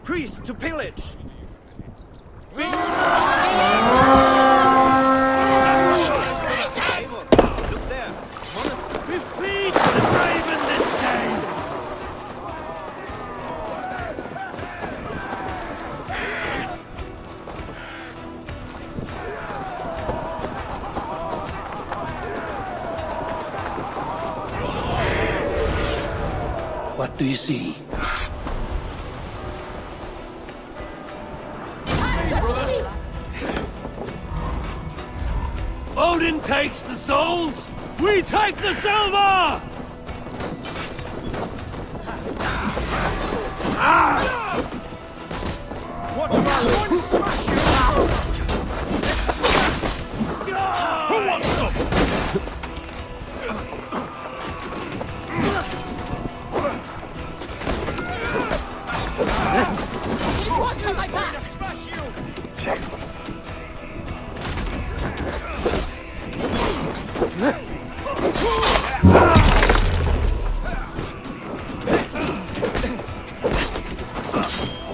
Priests to pillage! Look there! Monastery! We feast the raven this day! What do you see? Odin takes the souls, we take the silver! Watch my one smash you out! Who wants some? Keep watch on my back! Smash you!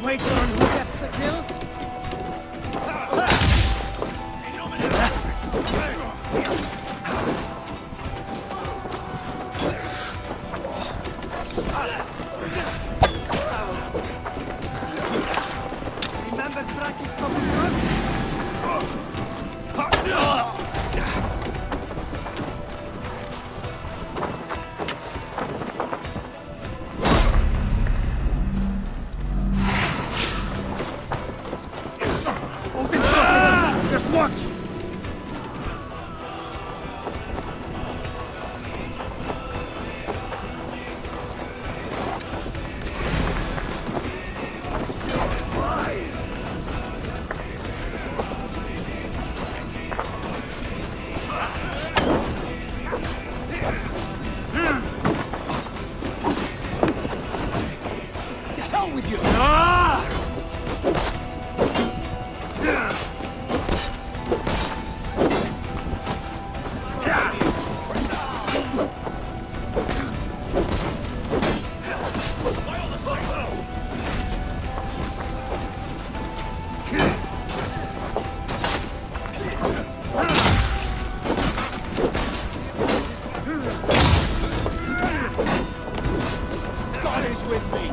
Wait on who gets the kill? Remember Draki's coming Just watch! To hell with you! God is with me!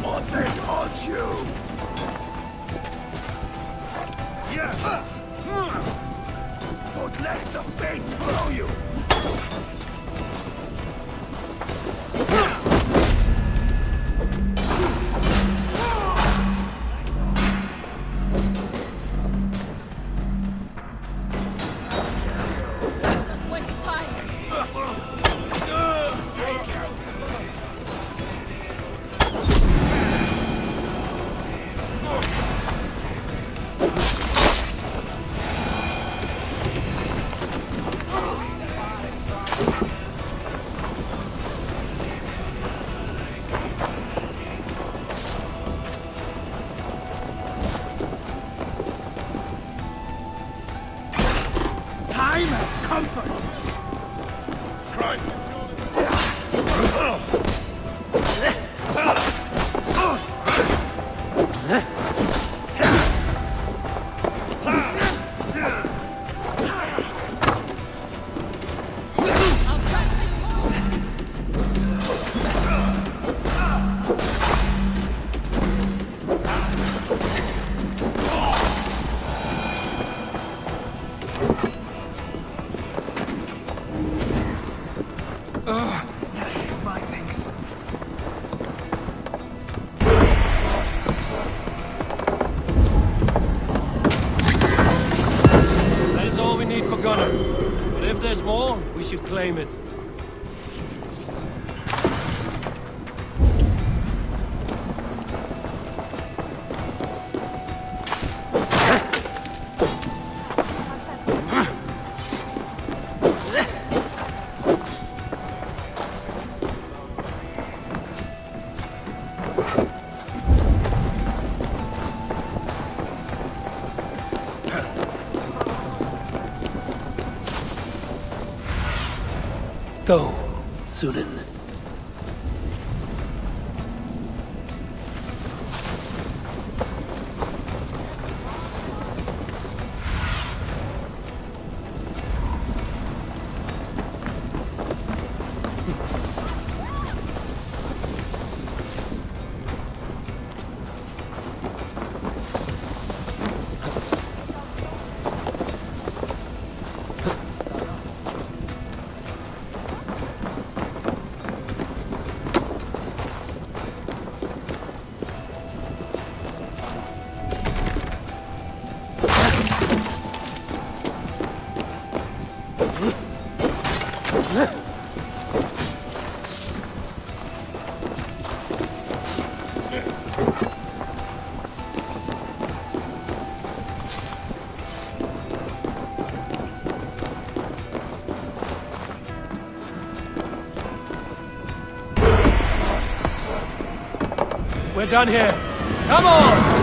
What they haunt you? Don't let the fates throw you! Waste time! We should claim it. Go, Sunan. We're done here. Come on!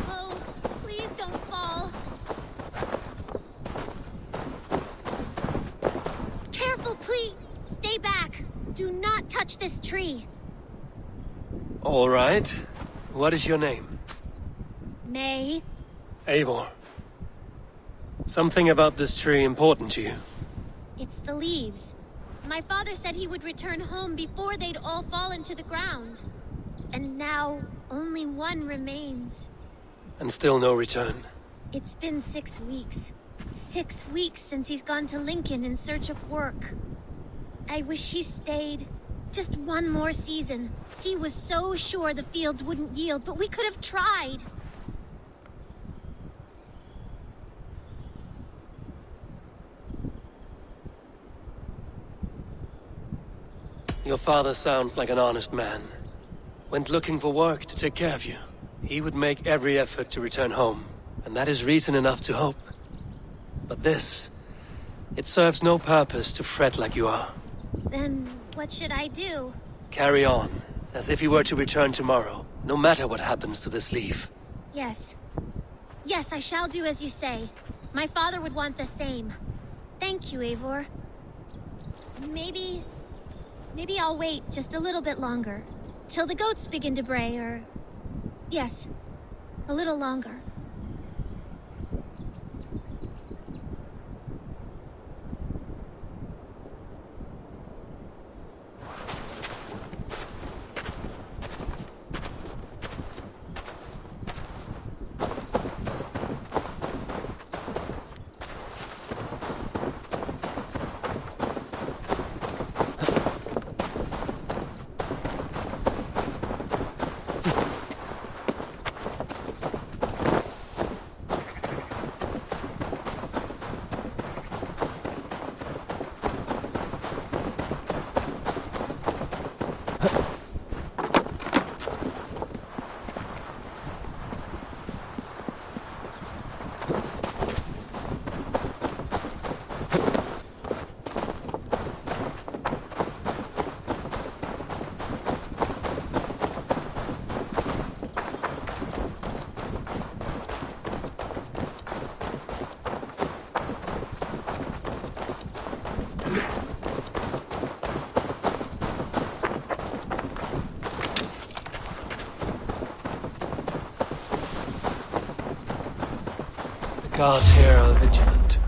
Oh, please don't fall. Careful, please. Stay back. Do not touch this tree. All right. What is your name? May. Eivor. Something about this tree important to you? It's the leaves. My father said he would return home before they'd all fallen to the ground. And now, only one remains. And still no return. It's been 6 weeks. 6 weeks since he's gone to Lincoln in search of work. I wish he stayed. Just one more season. He was so sure the fields wouldn't yield, but we could have tried. Your father sounds like an honest man. Went looking for work to take care of you. He would make every effort to return home, and that is reason enough to hope. But this, it serves no purpose to fret like you are. Then what should I do? Carry on, as if he were to return tomorrow, no matter what happens to this leaf. Yes. Yes, I shall do as you say. My father would want the same. Thank you, Eivor. Maybe I'll wait just a little bit longer. Till the goats begin to bray, or... Yes, a little longer. Guards here are vigilant.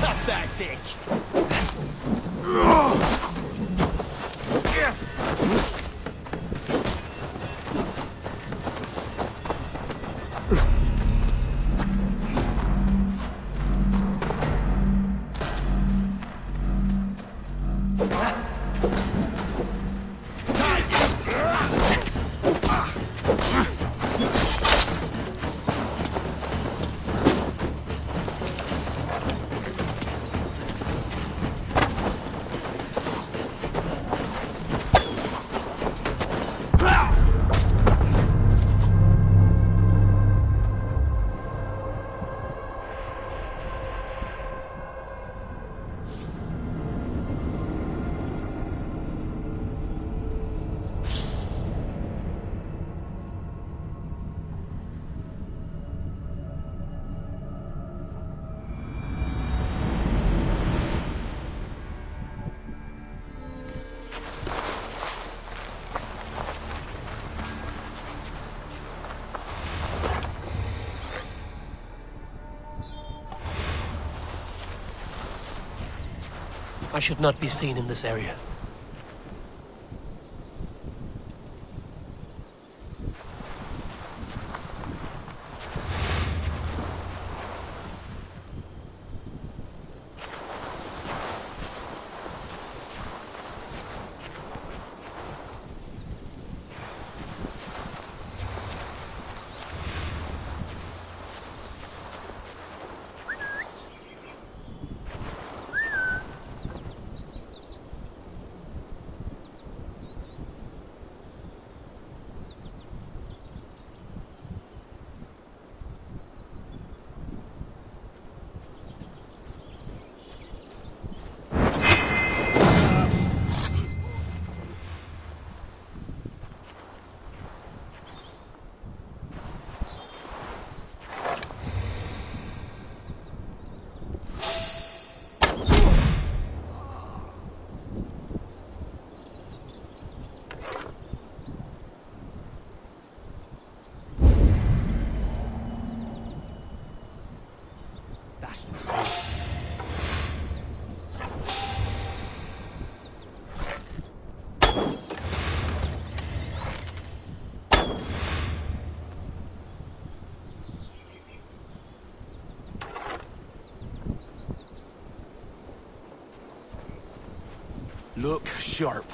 Pathetic! I should not be seen in this area. Look sharp.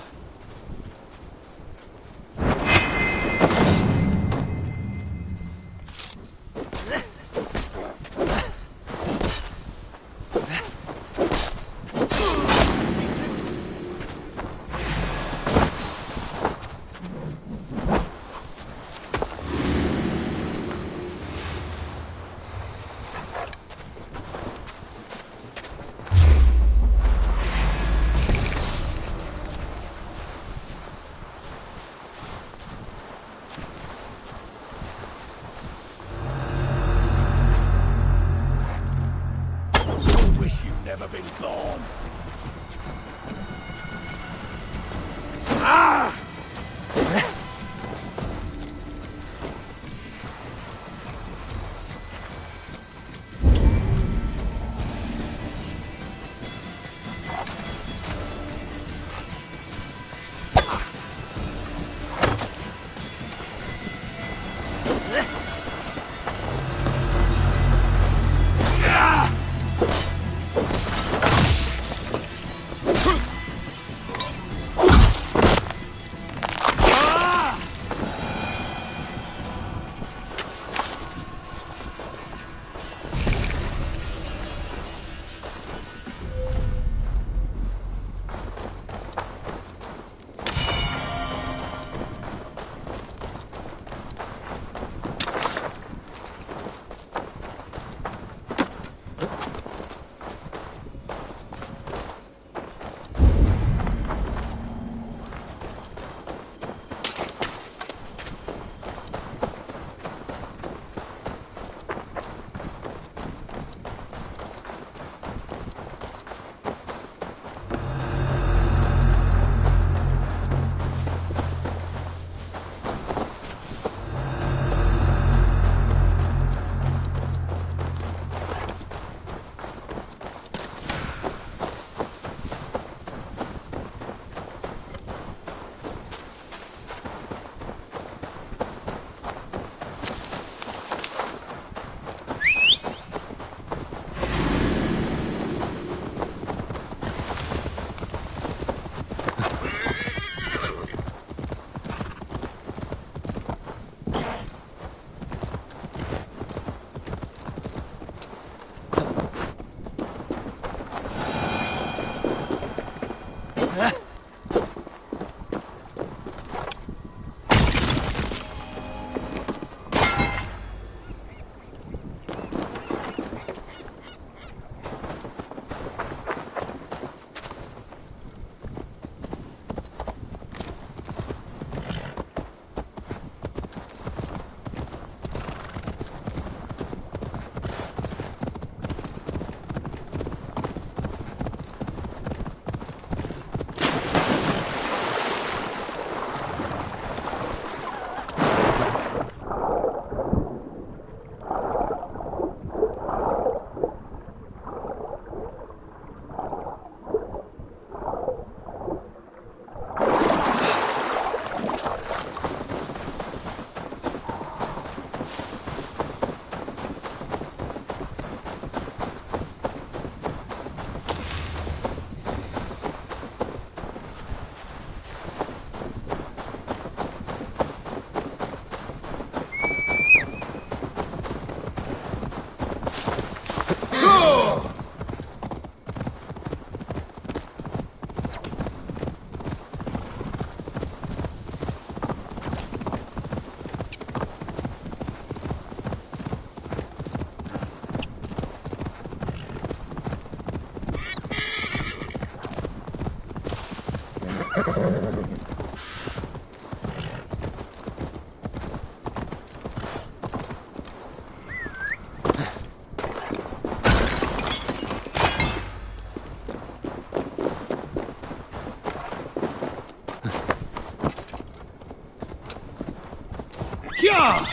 Yeah!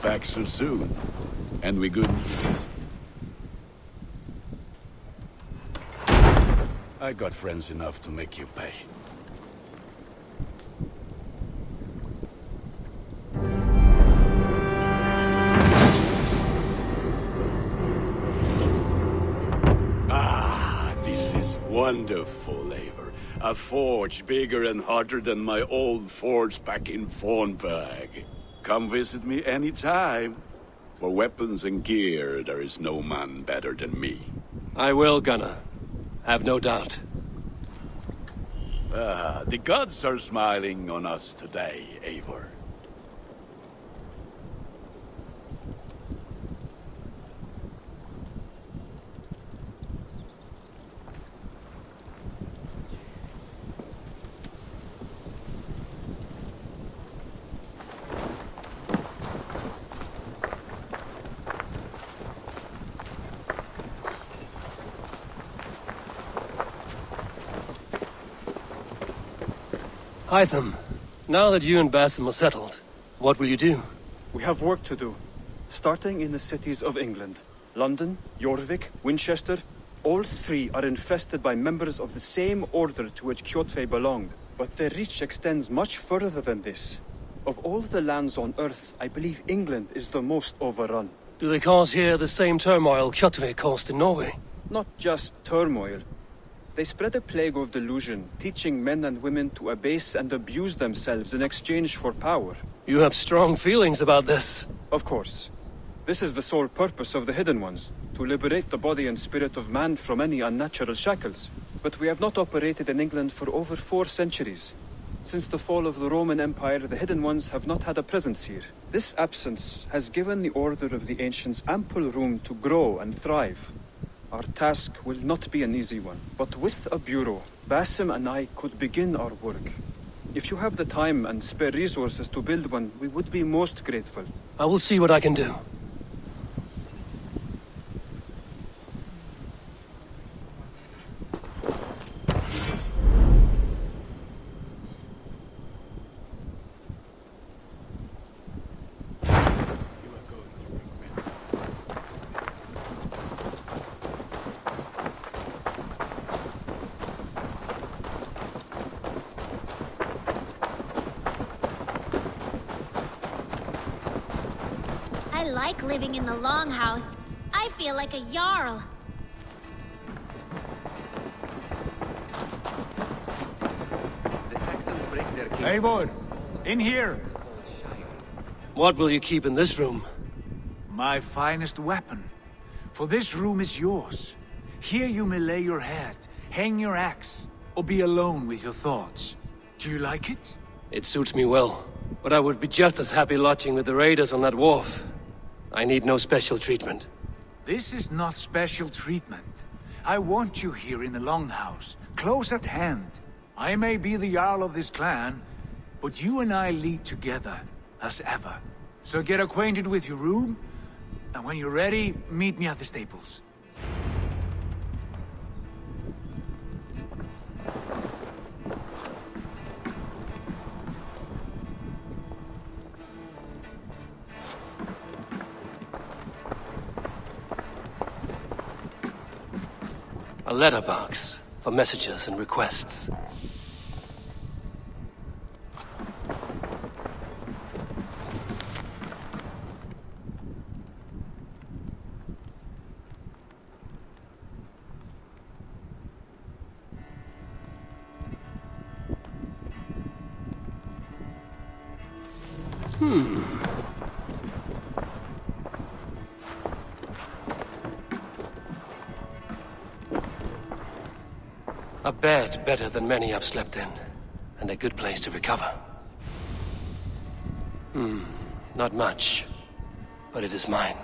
Back so soon. And we good? I got friends enough to make you pay. Ah, this is wonderful, Eivor. A forge bigger and harder than my old forge back in Fornburg. Come visit me anytime. For weapons and gear, there is no man better than me. I will, Gunnar. Have no doubt. The gods are smiling on us today, Eivor. Hytham, now that you and Basim are settled, what will you do? We have work to do, starting in the cities of England. London, Jorvik, Winchester, all three are infested by members of the same order to which Kjotve belonged. But their reach extends much further than this. Of all the lands on Earth, I believe England is the most overrun. Do they cause here the same turmoil Kjotve caused in Norway? Not just turmoil. They spread a plague of delusion, teaching men and women to abase and abuse themselves in exchange for power. You have strong feelings about this. Of course. This is the sole purpose of the Hidden Ones, to liberate the body and spirit of man from any unnatural shackles. But we have not operated in England for over 4 centuries. Since the fall of the Roman Empire, the Hidden Ones have not had a presence here. This absence has given the Order of the Ancients ample room to grow and thrive. Our task will not be an easy one, but with a bureau, Basim and I could begin our work. If you have the time and spare resources to build one, we would be most grateful. I will see what I can do. I like living in the Longhouse. I feel like a Jarl. Eivor, in here! What will you keep in this room? My finest weapon. For this room is yours. Here you may lay your head, hang your axe, or be alone with your thoughts. Do you like it? It suits me well, but I would be just as happy lodging with the raiders on that wharf. I need no special treatment. This is not special treatment. I want you here in the Longhouse, close at hand. I may be the Jarl of this clan, but you and I lead together, as ever. So get acquainted with your room, and when you're ready, meet me at the stables. A letterbox for messages and requests. A bed better than many I've slept in, and a good place to recover. Not much, but it is mine.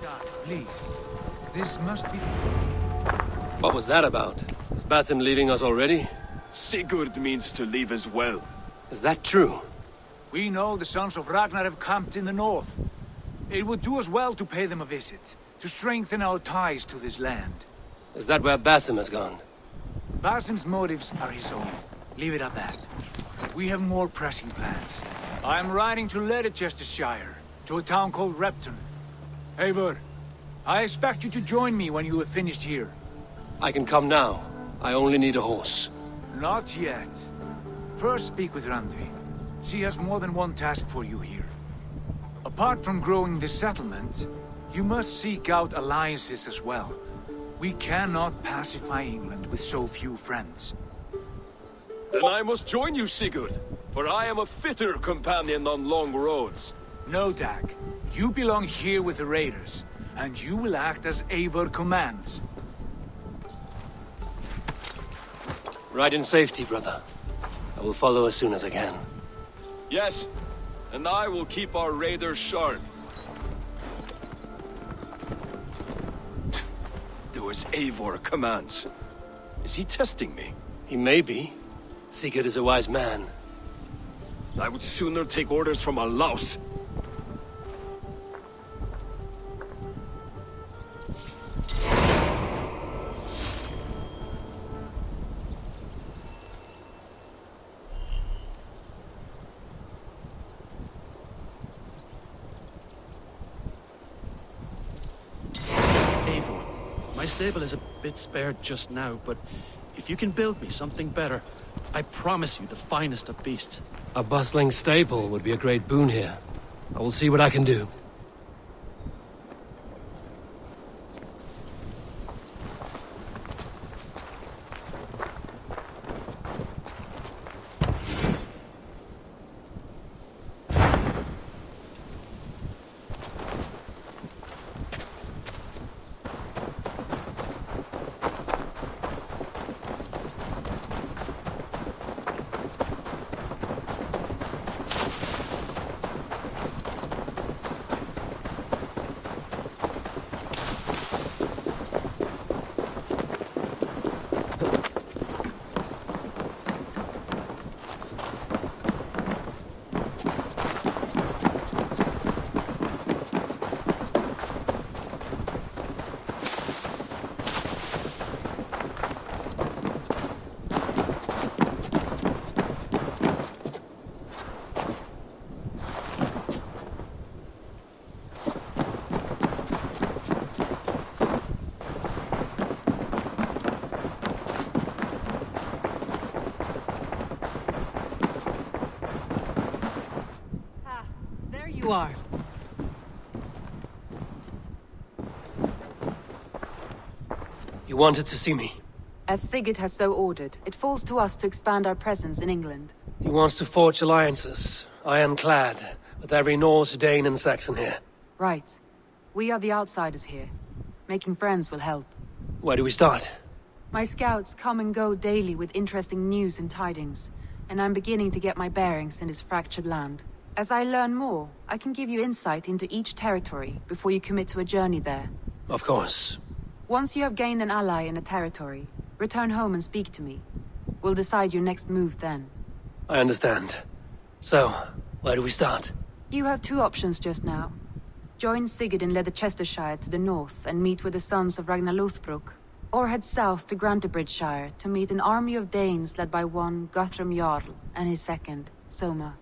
Dad, please. This must be... What was that about? Is Basim leaving us already? Sigurd means to leave as well. Is that true? We know the sons of Ragnar have camped in the north. It would do us well to pay them a visit, to strengthen our ties to this land. Is that where Basim has gone? Basim's motives are his own. Leave it at that. We have more pressing plans. I am riding to Leicestershire, to a town called Repton. Eivor, I expect you to join me when you have finished here. I can come now. I only need a horse. Not yet. First speak with Randi. She has more than one task for you here. Apart from growing this settlement, you must seek out alliances as well. We cannot pacify England with so few friends. Then I must join you, Sigurd, for I am a fitter companion on long roads. No, Dag. You belong here with the raiders, and you will act as Eivor commands. Ride in safety, brother. I will follow as soon as I can. Yes, and I will keep our raiders sharp. Do as Eivor commands. Is he testing me? He may be. Sigurd is a wise man. I would sooner take orders from a louse. Eivor, my stable is a bit spared just now, but if you can build me something better, I promise you the finest of beasts. A bustling stable would be a great boon here. I will see what I can do. you are. You wanted to see me? As Sigurd has so ordered, it falls to us to expand our presence in England. He wants to forge alliances, ironclad, with every Norse, Dane and Saxon here. Right. We are the outsiders here. Making friends will help. Where do we start? My scouts come and go daily with interesting news and tidings, and I'm beginning to get my bearings in this fractured land. As I learn more, I can give you insight into each territory before you commit to a journey there. Of course. Once you have gained an ally in a territory, return home and speak to me. We'll decide your next move then. I understand. So, where do we start? You have two options just now. Join Sigurd in Leicestershire to the north and meet with the sons of Ragnar Lothbrok, or head south to Grantebridgeshire to meet an army of Danes led by one Guthrum Jarl and his second, Soma.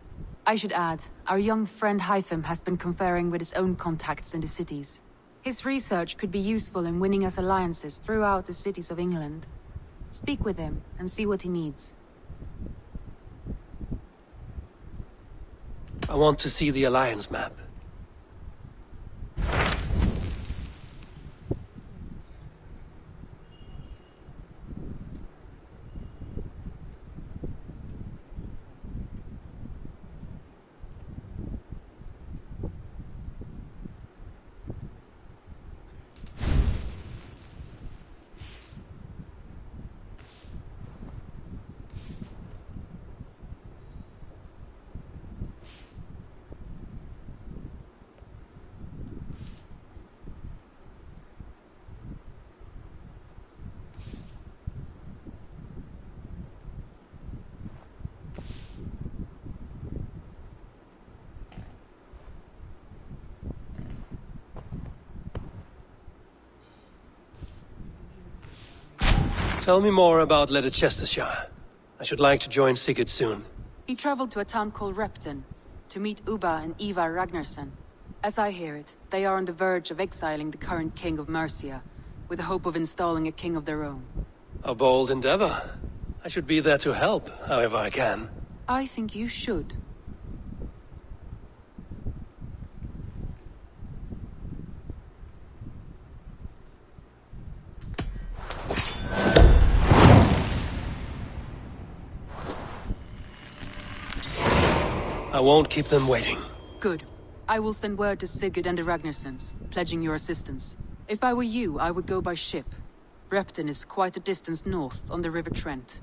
I should add, our young friend Hytham has been conferring with his own contacts in the cities. His research could be useful in winning us alliances throughout the cities of England. Speak with him and see what he needs. I want to see the alliance map. Tell me more about Leicestershire. I should like to join Sigurd soon. He traveled to a town called Repton to meet Ubba and Ivar Ragnarsson. As I hear it, they are on the verge of exiling the current king of Mercia, with the hope of installing a king of their own. A bold endeavor. I should be there to help, however I can. I think you should. I won't keep them waiting. Good. I will send word to Sigurd and the Ragnarssons, pledging your assistance. If I were you, I would go by ship. Repton is quite a distance north on the River Trent.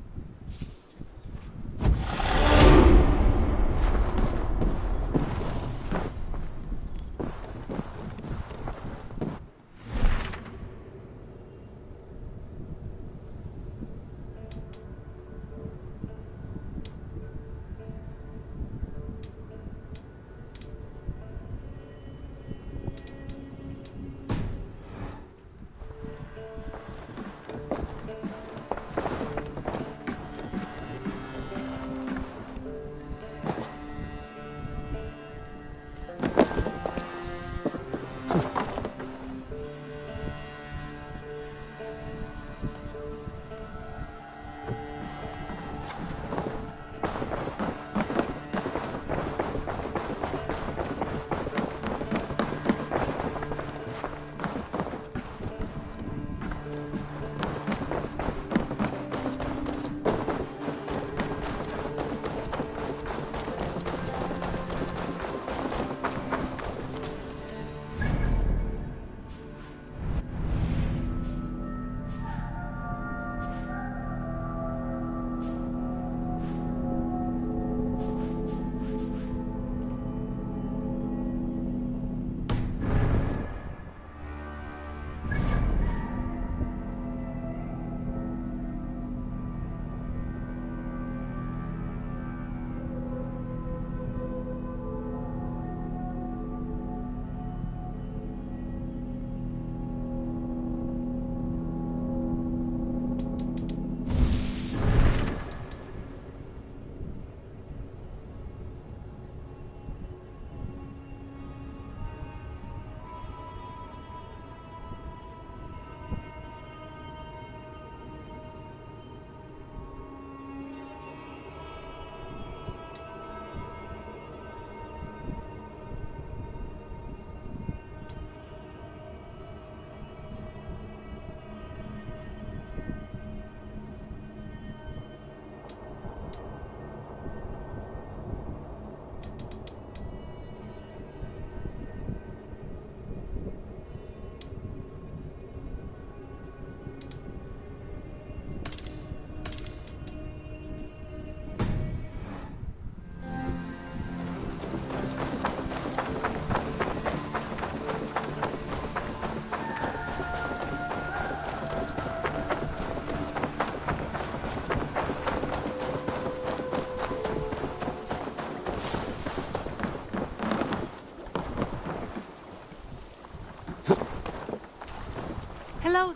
Hello.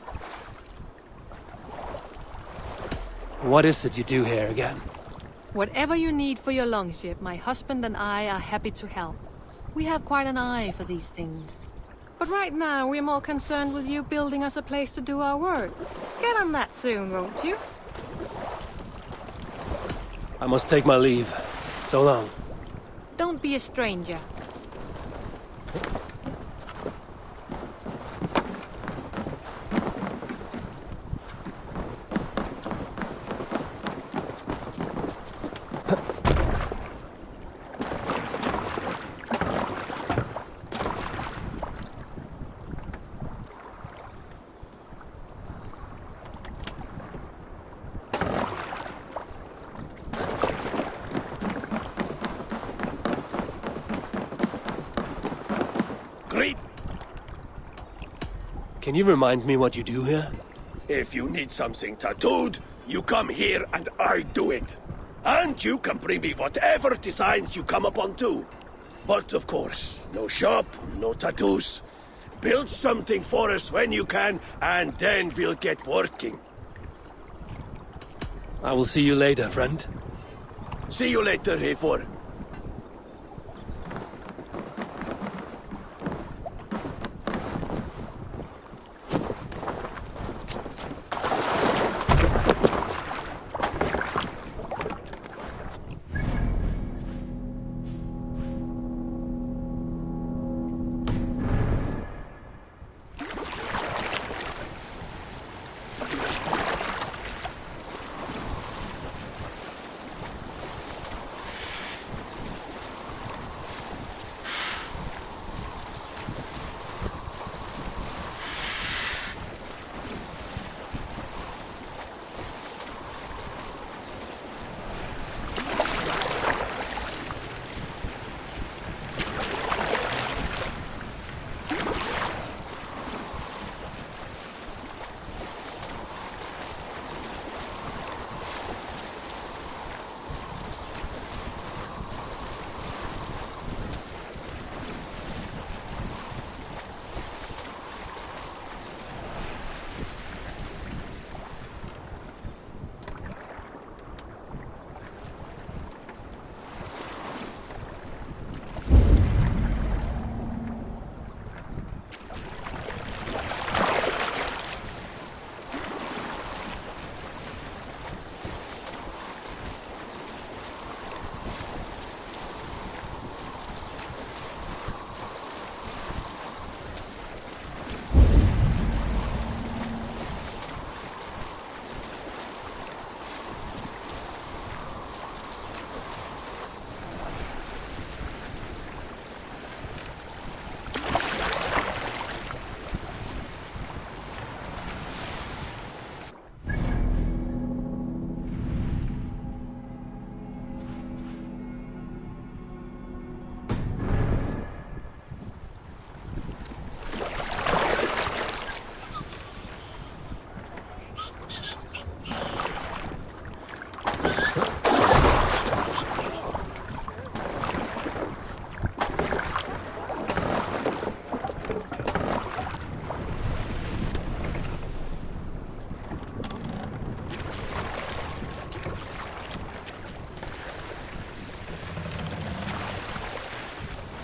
What is it you do here again? Whatever you need for your longship, my husband and I are happy to help. We have quite an eye for these things. But right now, we're more concerned with you building us a place to do our work. Get on that soon, won't you? I must take my leave. So long. Don't be a stranger. Can you remind me what you do here? If you need something tattooed, you come here and I do it. And you can bring me whatever designs you come upon too. But of course, no shop, no tattoos. Build something for us when you can, and then we'll get working. I will see you later, friend. See you later, Eivor.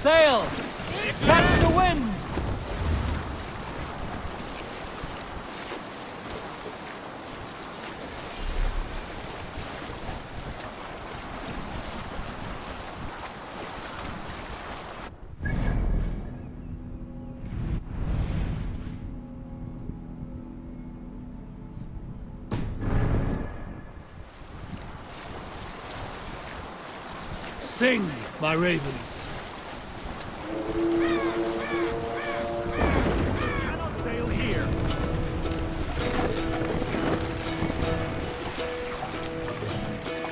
Sail! Catch the wind! Sing, my ravens. Cannot sail here.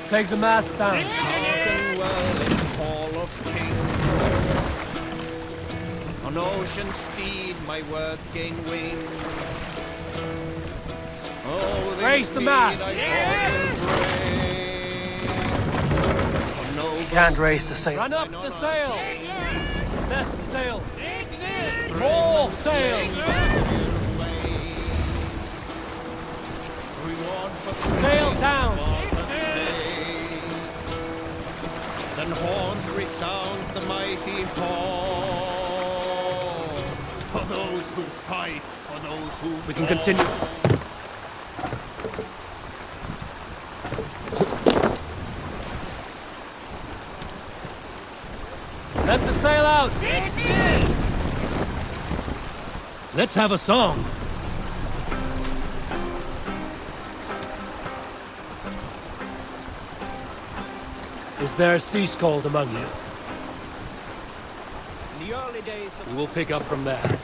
Take the mast down. Hearken well in hall of kings. On ocean steed my words gain wing. Oh, Raise the mast. Can't raise the sail. Run up the sail. Best sail. Roll sail. Sail down! Then horns resounds the mighty horn. For those who fight, for those who We can continue. Let the sail out! Let's have a song. Is there a sea scold among you? In the early days of We will pick up from there.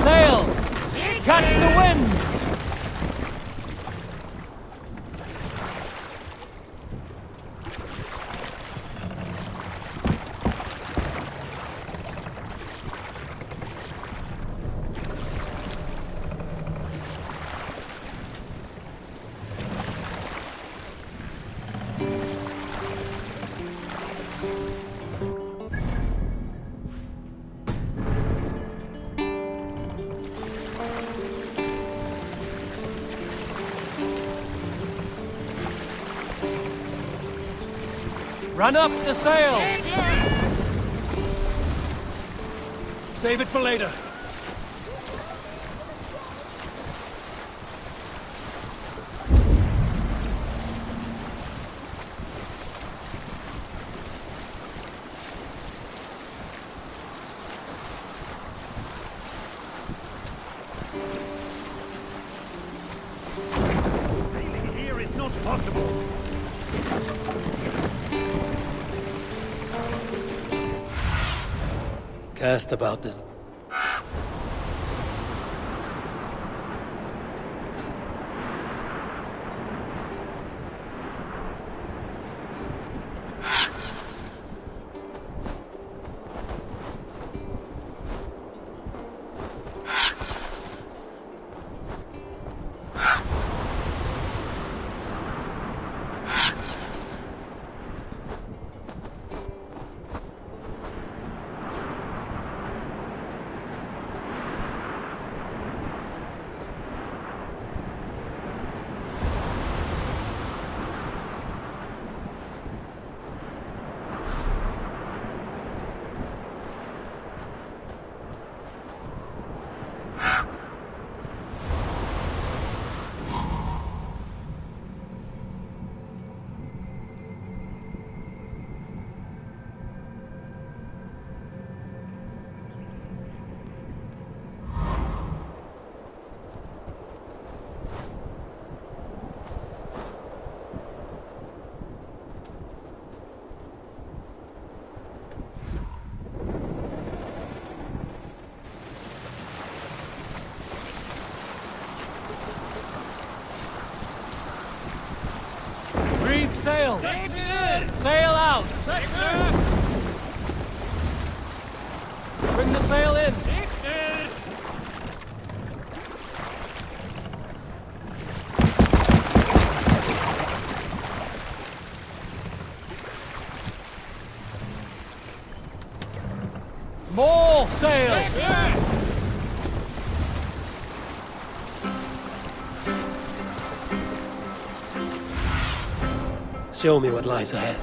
Sail! Catch the wind! Run up the sail! Save it for later. Sailing here is not possible. Cast about this. Reef sail! Sail out! Bring the sail in! More sail! Show me what lies ahead.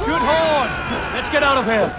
Good horn! Let's get out of here!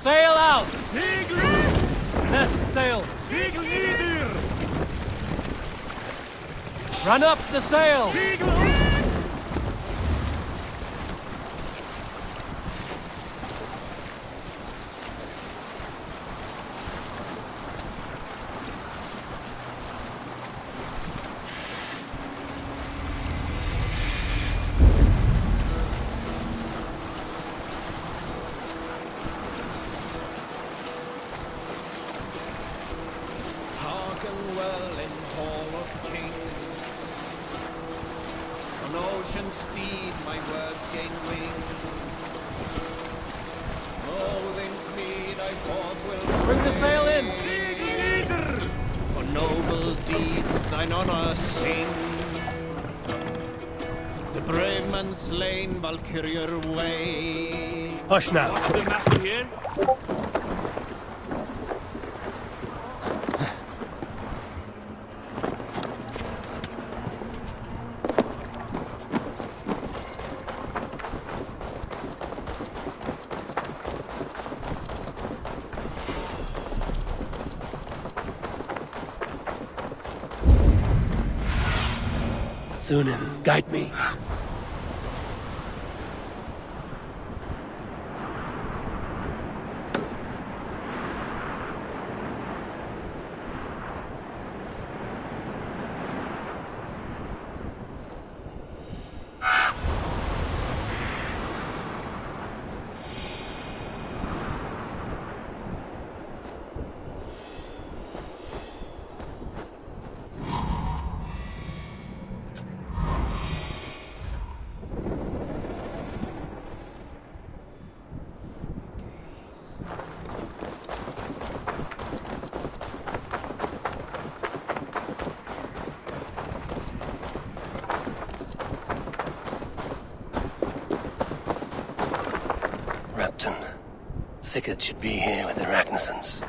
Sail out! Yes, sail! Run up the sail! spoken well in Hall of Kings. On ocean steed my words gain wing. Loathing's mead I thought will Bring the sail in! for noble deeds thine honor sing. The brave man slain Valkyrier way. Hush now. What's the matter here? Sunan, guide me. Sigurd should be here with the Ragnarsons.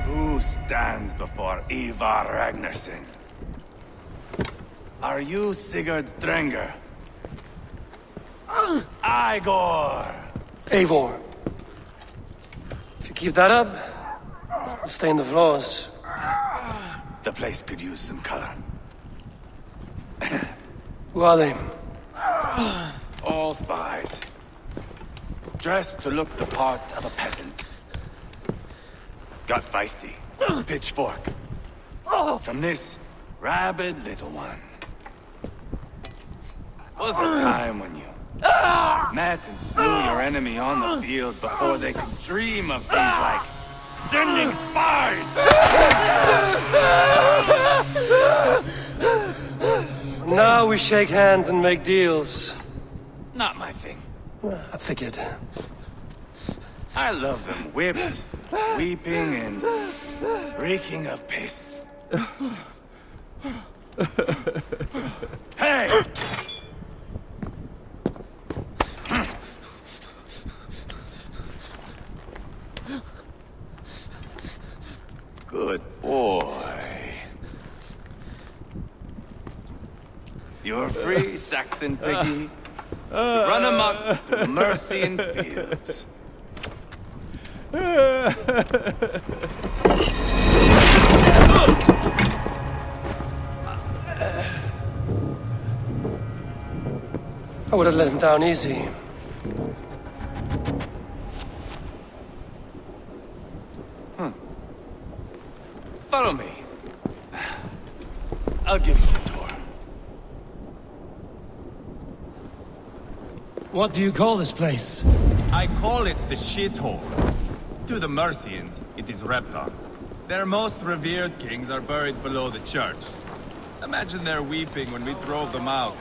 Who stands before Ivar Ragnarsson? Are you Sigurd's Drenger? Igor! Eivor. If you keep that up, we'll stain the floors. The place could use some color. Who are they? All spies. Dressed to look the part of a peasant. Got feisty. Pitchfork. From this rabid little one. Was a time when you met and slew your enemy on the field before they could dream of things like sending spies! Now we shake hands and make deals. Not my thing. I figured. I love them whipped, weeping, and reeking of piss. Hey! Good boy. You're free, Saxon piggy, to run amok through the Mercian fields. I would have let him down easy. Follow me. I'll give you a tour. What do you call this place? I call it the shithole. To the Mercians, it is Reptar. Their most revered kings are buried below the church. Imagine their weeping when we drove them out.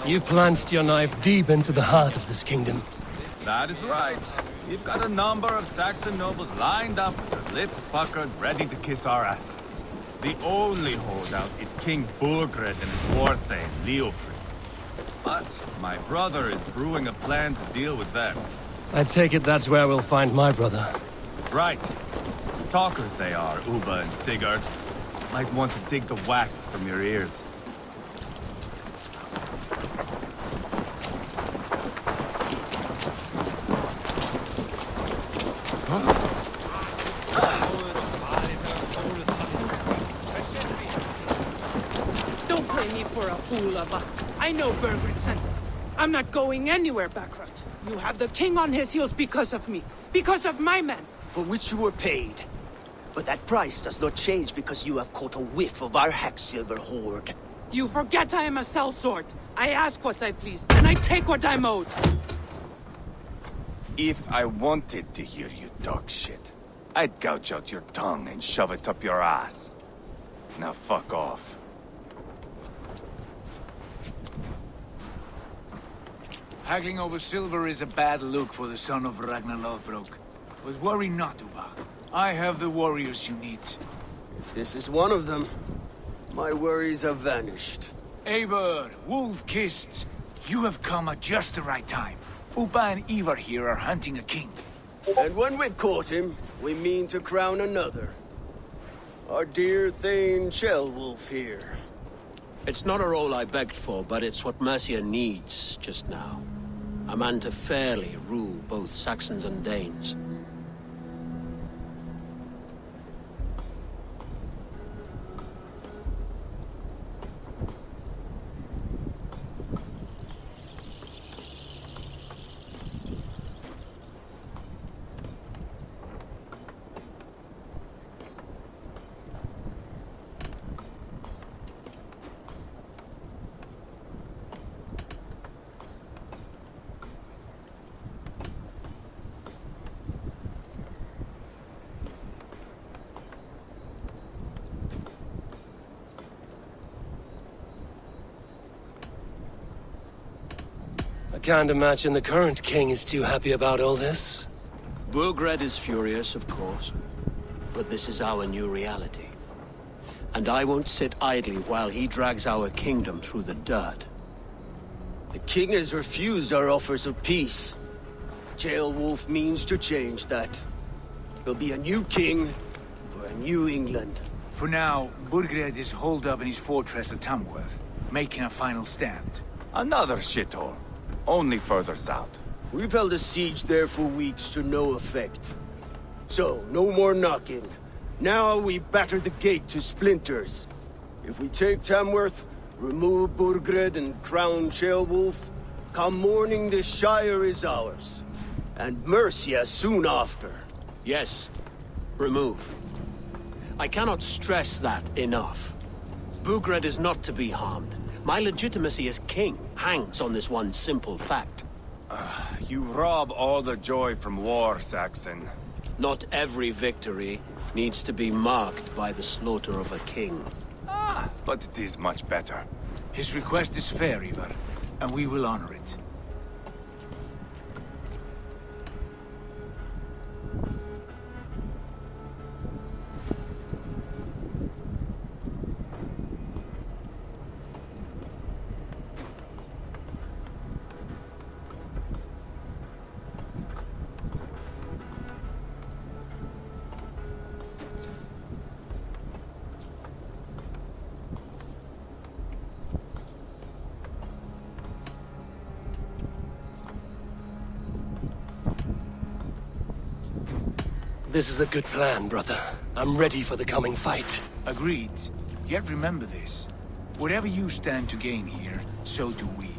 You plunged your knife deep into the heart of this kingdom. That is right. We've got a number of Saxon nobles lined up with their lips puckered, ready to kiss our asses. The only holdout is King Burgred and his war thane, Leofrid. But my brother is brewing a plan to deal with them. I take it that's where we'll find my brother. Right. Talkers they are, Uba and Sigurd. Might want to dig the wax from your ears. me for a fool, but I know Bergrid sent him. I'm not going anywhere, Backrot. You have the king on his heels because of me. Because of my men. For which you were paid. But that price does not change because you have caught a whiff of our Hacksilver hoard. You forget I am a sellsword. I ask what I please, and I take what I'm owed. If I wanted to hear you talk shit, I'd gouge out your tongue and shove it up your ass. Now fuck off. Haggling over silver is a bad look for the son of Ragnar Lothbrok. But worry not, Uba. I have the warriors you need. If this is one of them, my worries have vanished. Eivor, Wolf-Kissed, you have come at just the right time. Uba and Ivar here are hunting a king. And when we've caught him, we mean to crown another. Our dear Thane Ceolwulf here. It's not a role I begged for, but it's what Mercia needs just now. A man to fairly rule both Saxons and Danes. I can't imagine the current king is too happy about all this. Burgred is furious, of course. But this is our new reality. And I won't sit idly while he drags our kingdom through the dirt. The king has refused our offers of peace. Ceolwulf means to change that. There'll be a new king for a new England. For now, Burgred is holed up in his fortress at Tamworth, making a final stand. Another shithole. Only further south. We've held a siege there for weeks to no effect. So, no more knocking. Now we batter the gate to splinters. If we take Tamworth, remove Burgred and crown Ceolwulf, come morning the Shire is ours. And Mercia soon after. Yes, remove. I cannot stress that enough. Burgred is not to be harmed. My legitimacy as king hangs on this one simple fact. You rob all the joy from war, Saxon. Not every victory needs to be marked by the slaughter of a king. But it is much better. His request is fair, Ivar, and we will honor it. This is a good plan, brother. I'm ready for the coming fight. Agreed. Yet remember this. Whatever you stand to gain here, so do we.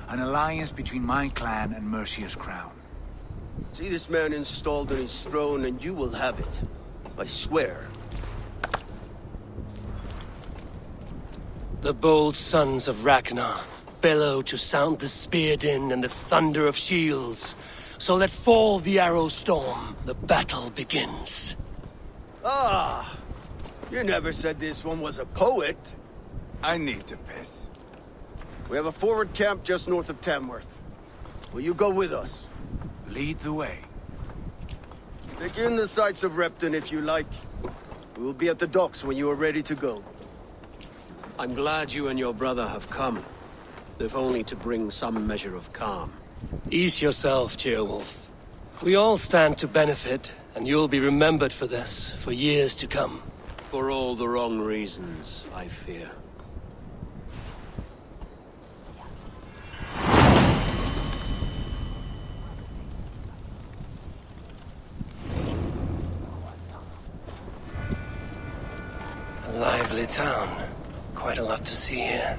An alliance between my clan and Mercia's crown. See this man installed on his throne and you will have it. I swear. The bold sons of Ragnar bellow to sound the spear din and the thunder of shields. So let fall the arrow storm. The battle begins. Ah! You never said this one was a poet. I need to piss. We have a forward camp just north of Tamworth. Will you go with us? Lead the way. Take in the sights of Repton if you like. We will be at the docks when you are ready to go. I'm glad you and your brother have come, if only to bring some measure of calm. Ease yourself, Ceolwulf. We all stand to benefit, and you'll be remembered for this, for years to come. For all the wrong reasons, I fear. A lively town. Quite a lot to see here.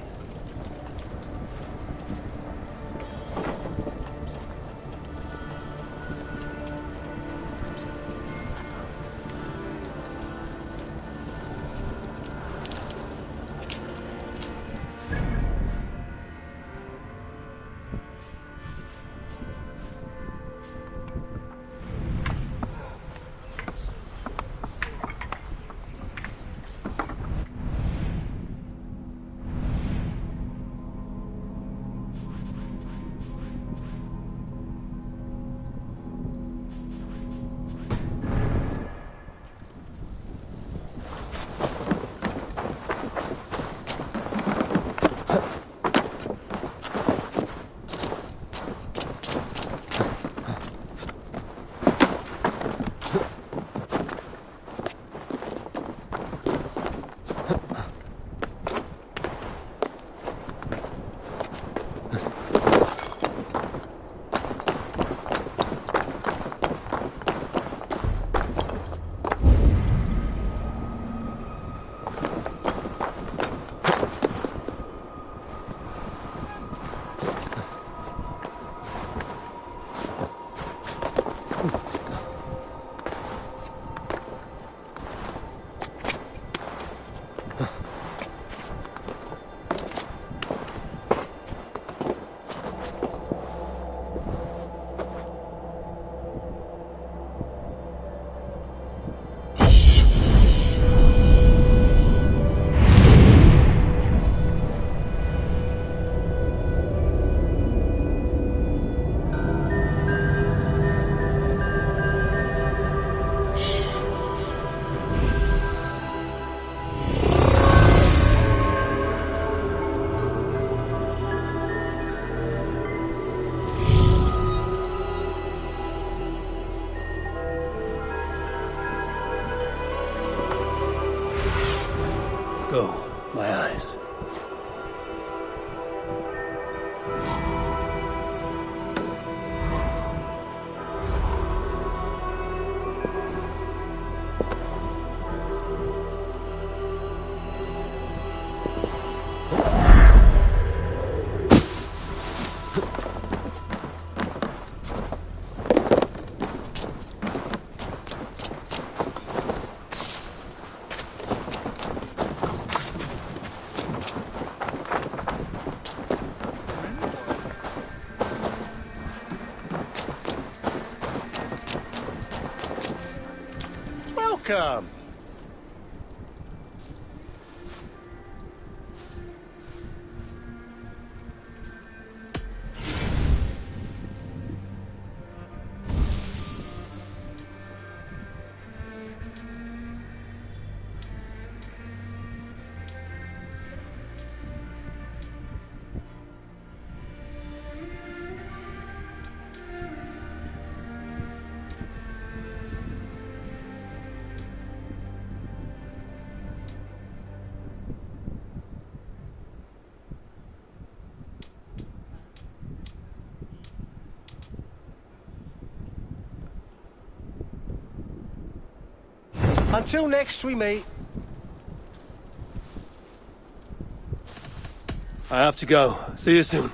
Welcome. Until next we meet. I have to go. See you soon.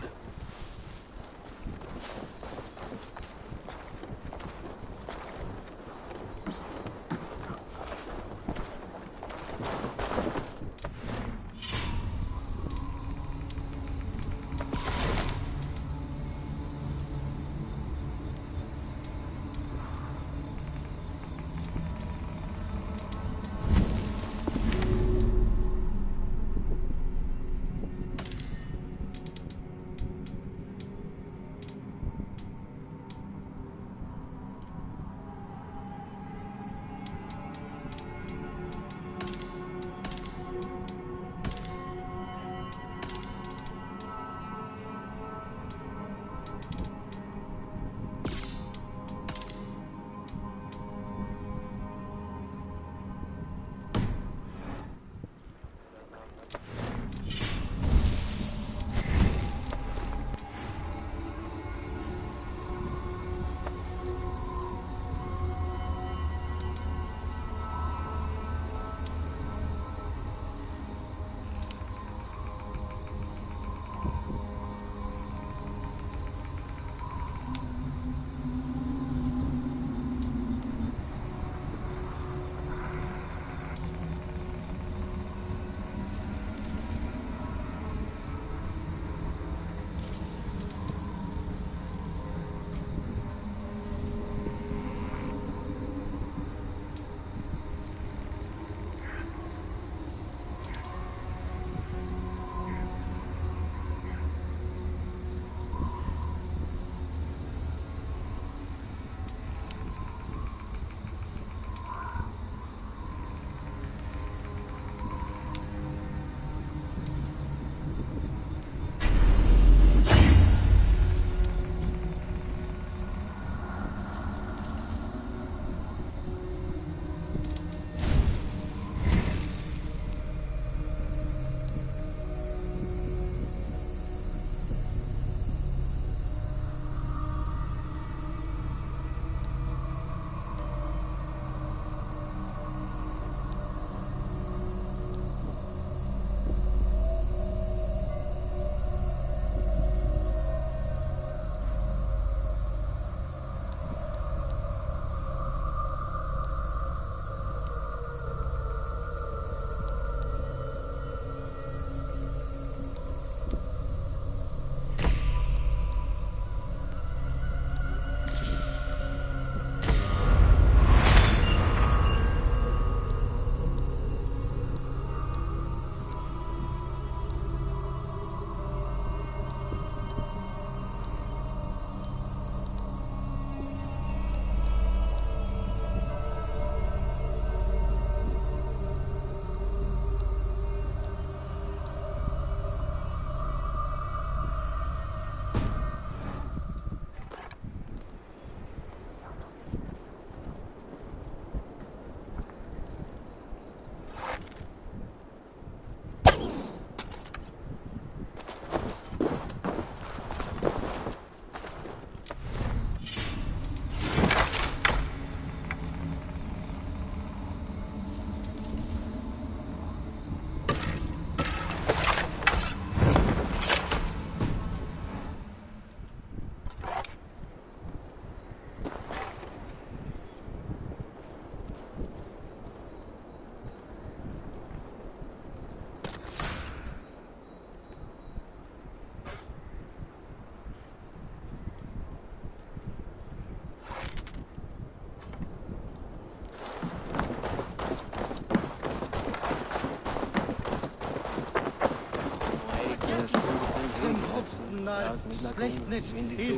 Snar sleipnir í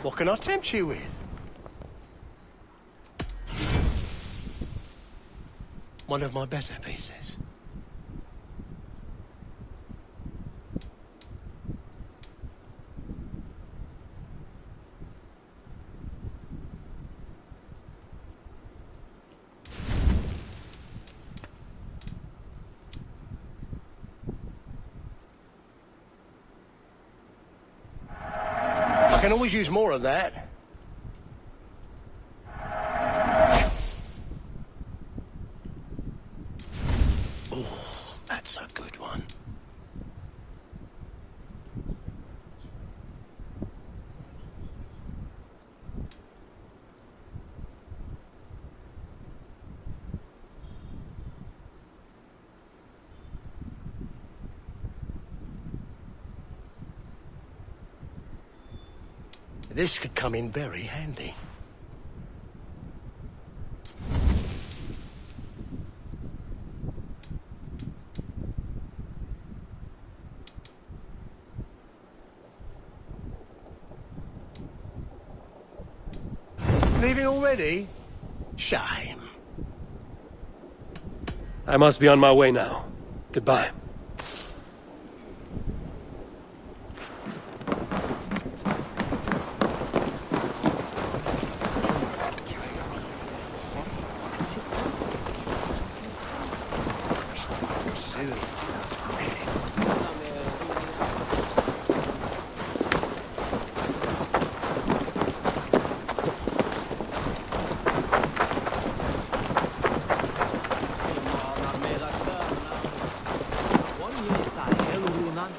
What can I tempt you with? One of my better pieces. I can always use more of that. Oh, that's a good one. This could come in very handy. Leaving already? Shame. I must be on my way now. Goodbye.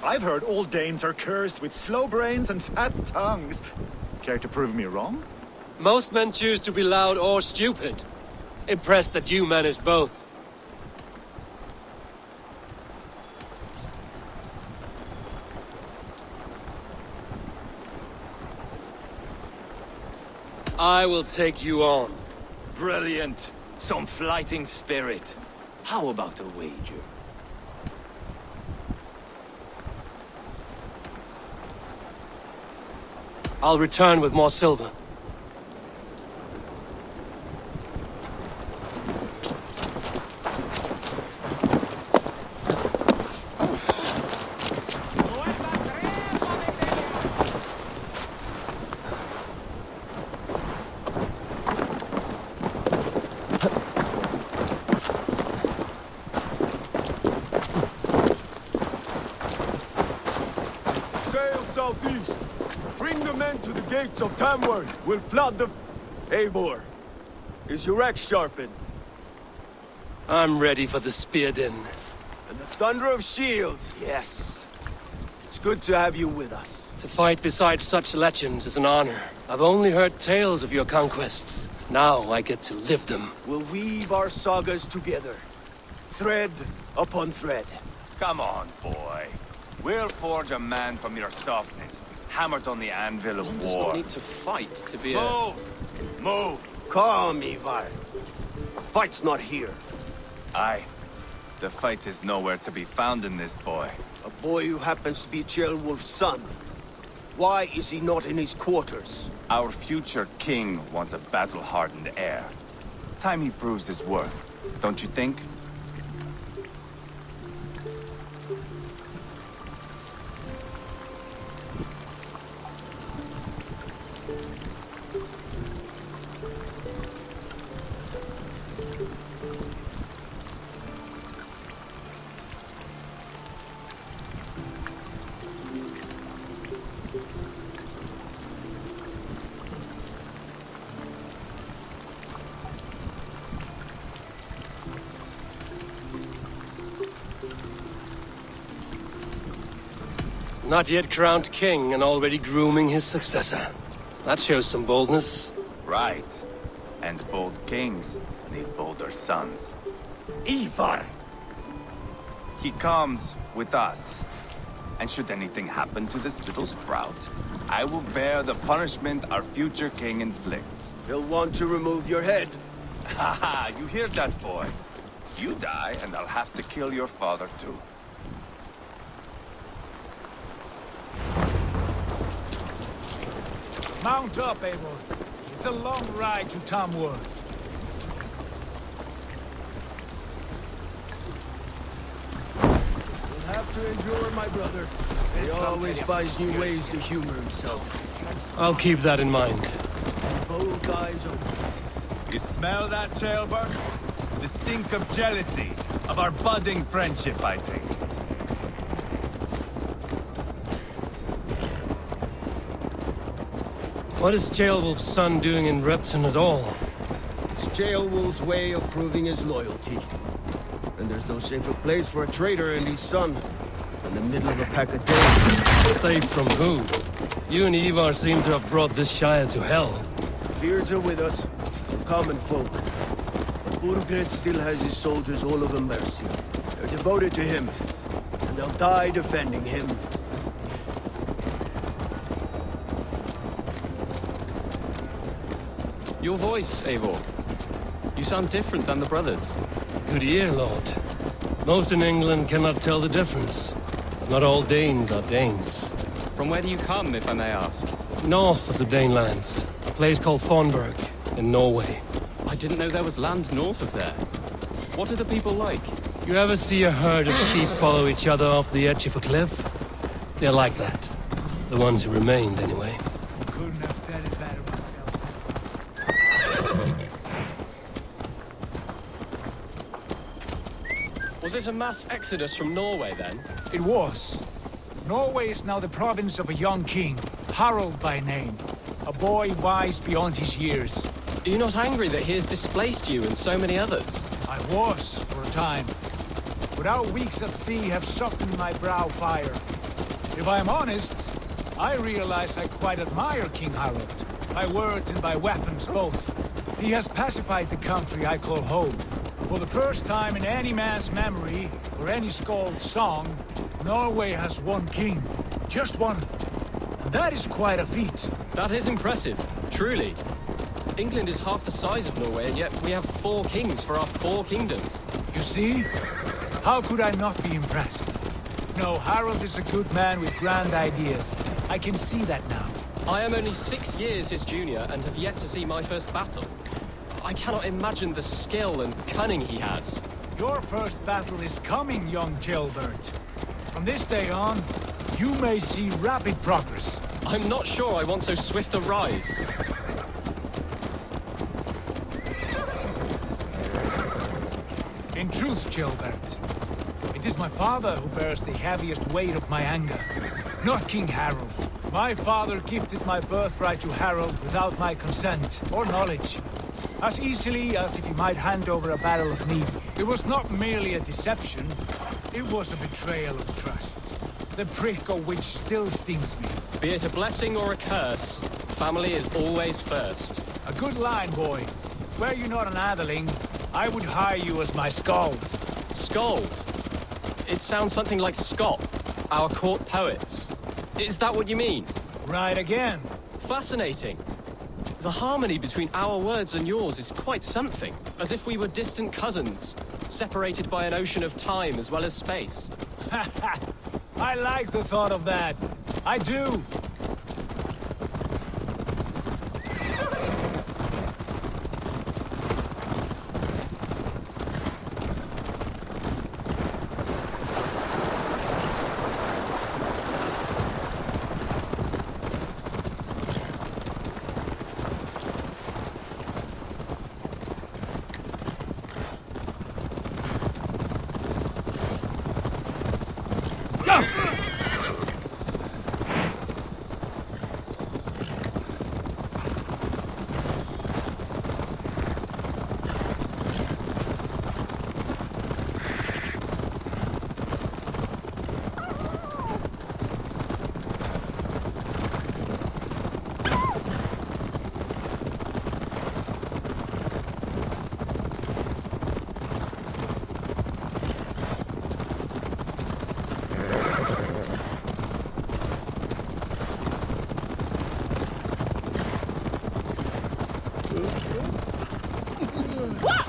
I've heard all Danes are cursed with slow brains and fat tongues. Care to prove me wrong? Most men choose to be loud or stupid. Impressed that you manage both. I will take you on. Brilliant. Some flighting spirit. How about a wager? I'll return with more silver. Sail southeast. Bring the men to the gates of Tamworth. We'll flood the... Eivor, is your axe sharpened? I'm ready for the spear din. And the thunder of shields, yes. It's good to have you with us. To fight beside such legends is an honor. I've only heard tales of your conquests. Now I get to live them. We'll weave our sagas together. Thread upon thread. Come on, boy. We'll forge a man from your softness, hammered on the anvil of One war. does not need to fight to be Move! Move! Calm, Ivar. The fight's not here. Aye. The fight is nowhere to be found in this boy. A boy who happens to be Ceolwulf's son. Why is he not in his quarters? Our future king wants a battle-hardened heir. Time he proves his worth, don't you think? Not yet crowned king and already grooming his successor. That shows some boldness. Right. And bold kings need bolder sons. Ivar! He comes with us. And should anything happen to this little sprout, I will bear the punishment our future king inflicts. He'll want to remove your head. Haha, you hear that, boy? You die, and I'll have to kill your father, too. Mount up, Eivor. It's a long ride to Tamworth. You'll have to endure, my brother. He always finds new ways to humor himself. I'll keep that in mind. Both eyes open. You smell that, Jailbird? The stink of jealousy, of our budding friendship, I think. What is Jailwolf's son doing in Repton at all? It's Jailwolf's way of proving his loyalty. And there's no safer place for a traitor and his son in the middle of a pack of days. Safe from who? You and Ivar seem to have brought this Shire to hell. Fears are with us, common folk. But Burgred still has his soldiers all over mercy. They're devoted to him, and they'll die defending him. Your voice, Eivor. You sound different than the brothers. Good ear, Lord. Most in England cannot tell the difference. Not all Danes are Danes. From where do you come, if I may ask? North of the Danelands. A place called Thornburg, in Norway. I didn't know there was land north of there. What are the people like? You ever see a herd of sheep follow each other off the edge of a cliff? They're like that. The ones who remained, anyway. Couldn't have said it better myself. Was it a mass exodus from Norway, then? It was. Norway is now the province of a young king, Harald by name. A boy wise beyond his years. Are you not angry that he has displaced you and so many others? I was, for a time. But our weeks at sea have softened my brow fire. If I am honest, I realize I quite admire King Harald. By words and by weapons both. He has pacified the country I call home. For the first time in any man's memory, or any skald's song, Norway has one king. Just one. And that is quite a feat. That is impressive, truly. England is half the size of Norway, and yet we have 4 kings for our 4 kingdoms. You see? How could I not be impressed? No, Harald is a good man with grand ideas. I can see that now. I am only 6 years his junior and have yet to see my first battle. I cannot imagine the skill and cunning he has. Your first battle is coming, young Jailbird. From this day on, you may see rapid progress. I'm not sure I want so swift a rise. In truth, Jailbird, it is my father who bears the heaviest weight of my anger, not King Harald. My father gifted my birthright to Harald without my consent or knowledge. As easily as if he might hand over a barrel of mead. It was not merely a deception, it was a betrayal of trust. The prick of which still stings me. Be it a blessing or a curse, family is always first. A good line, boy. Were you not an atheling, I would hire you as my skald. Skald? It sounds something like Scott, our court poets. Is that what you mean? Right again. Fascinating. The harmony between our words and yours is quite something. As if we were distant cousins, separated by an ocean of time as well as space. I like the thought of that. I do.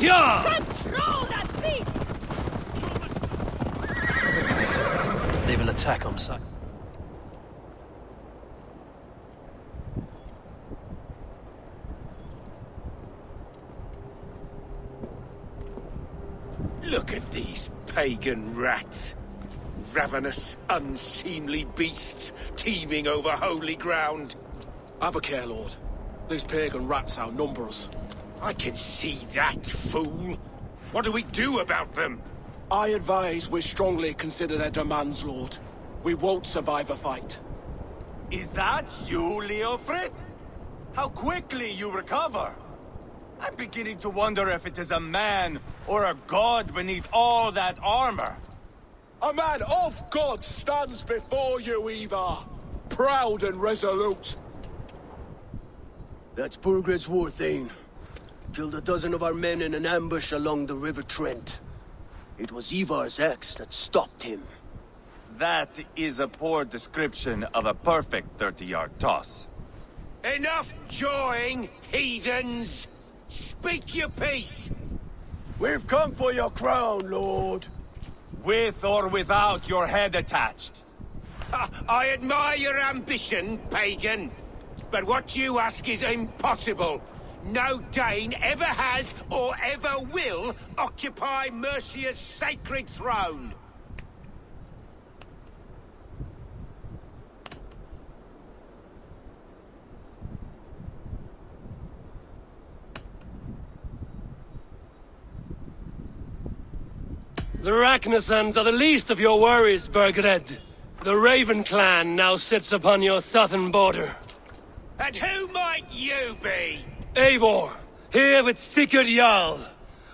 Yeah! Control that beast! They will attack on sight. Look at these pagan rats. Ravenous, unseemly beasts teeming over holy ground. Have a care, Lord. These pagan rats outnumber us. I can see that, fool. What do we do about them? I advise we strongly consider their demands, Lord. We won't survive a fight. Is that you, Leofrid? How quickly you recover! I'm beginning to wonder if it is a man or a god beneath all that armor. A man of God stands before you, Eva. Proud and resolute. That's Burgred's war, Thane. Killed a dozen of our men in an ambush along the River Trent. It was Ivar's axe that stopped him. That is a poor description of a perfect 30-yard toss. Enough jawing, heathens! Speak your piece! We've come for your crown, Lord. With or without your head attached. I admire your ambition, pagan. But what you ask is impossible. No Dane ever has or ever will occupy Mercia's sacred throne. The Ragnarsons are the least of your worries, Burgred. The Raven clan now sits upon your southern border. And who might you be? Eivor, here with Sigurd Jarl.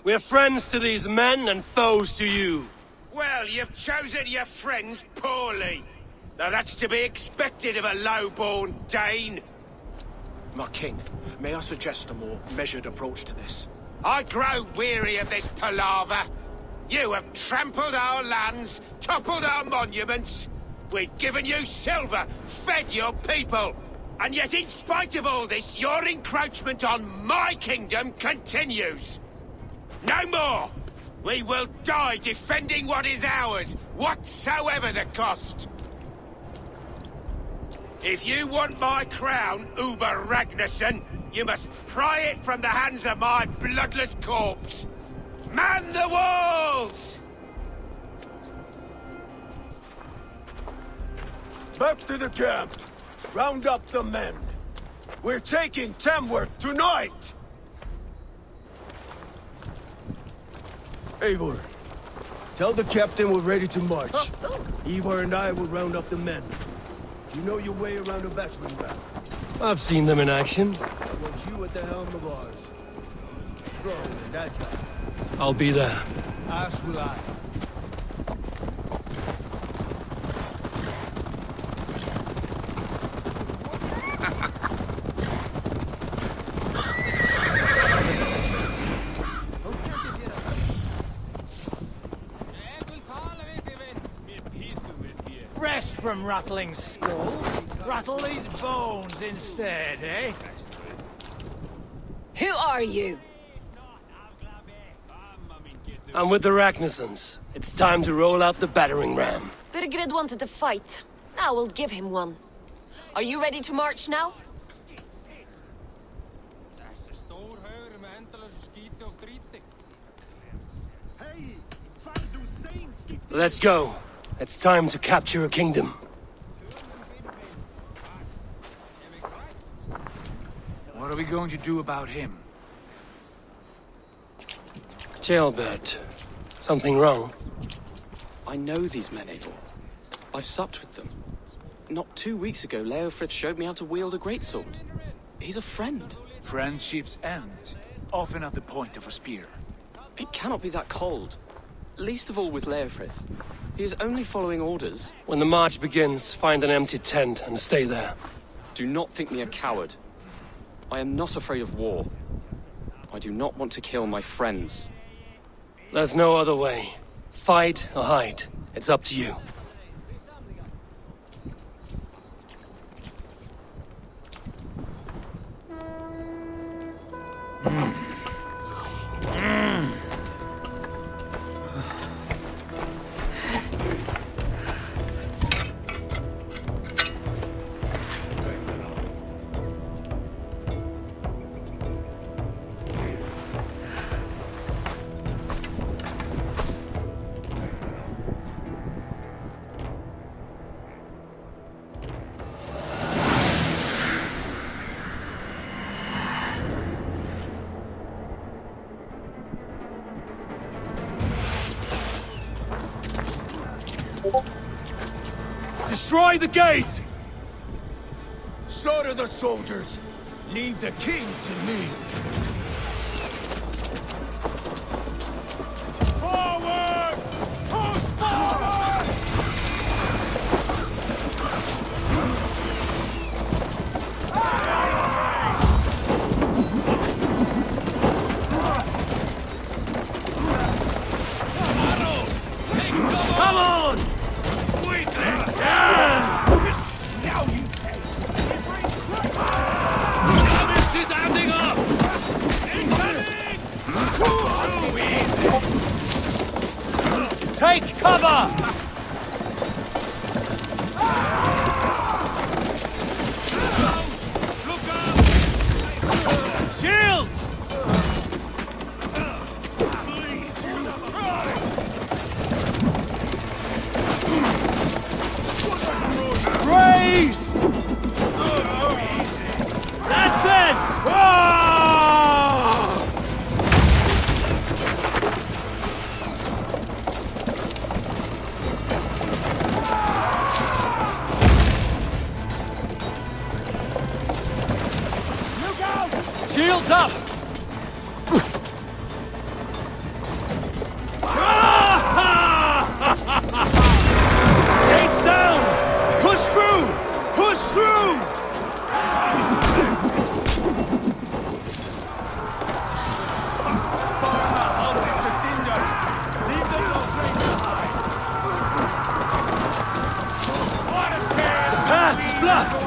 We're friends to these men and foes to you. Well, you've chosen your friends poorly. Now that's to be expected of a low-born Dane. My king, may I suggest a more measured approach to this? I grow weary of this palaver. You have trampled our lands, toppled our monuments. We've given you silver, fed your people. And yet, in spite of all this, your encroachment on my kingdom continues. No more! We will die defending what is ours, whatsoever the cost. If you want my crown, Uber Ragnarsson, you must pry it from the hands of my bloodless corpse. Man the walls! Back to the camp. Round up the men. We're taking Tamworth tonight! Eivor, tell the captain we're ready to march. Eivor and I will round up the men. You know your way around a battering ram. I've seen them in action. I want you at the helm of ours. Strong and agile. I'll be there. As will I. Rest from rattling skulls. Rattle these bones instead, eh? Who are you? I'm with the Ragnarsons. It's time to roll out the battering ram. Birgred wanted to fight. Now we'll give him one. Are you ready to march now? Let's go. It's time to capture a kingdom. What are we going to do about him? Jailbird. Something wrong? I know these men, Eivor. I've supped with them. Not 2 weeks ago, Leofrith showed me how to wield a greatsword. He's a friend. Friendships end, often at the point of a spear. It cannot be that cold. Least of all with Leofrith. He is only following orders. When the march begins, find an empty tent and stay there. Do not think me a coward. I am not afraid of war. I do not want to kill my friends. There's no other way. Fight or hide. It's up to you. Destroy the gate! Slaughter the soldiers. Leave the king to me. Forward! Push forward! Come on! Now you pay! This is adding up! Take cover! Shield! Grace! That's it! Shields up! Gates down! Push through! Push through! Path's blocked!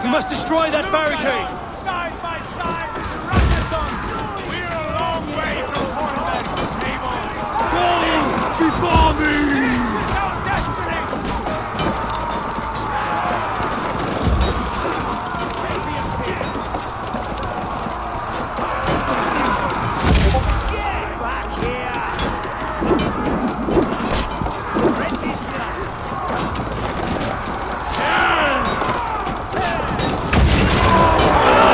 We must destroy that barricade! Side by side with the Renaissance! We're a long way from Portland, Abel! Go before me! This is our destiny! Pay for your sins! Get back here! Rend this nut! Ah!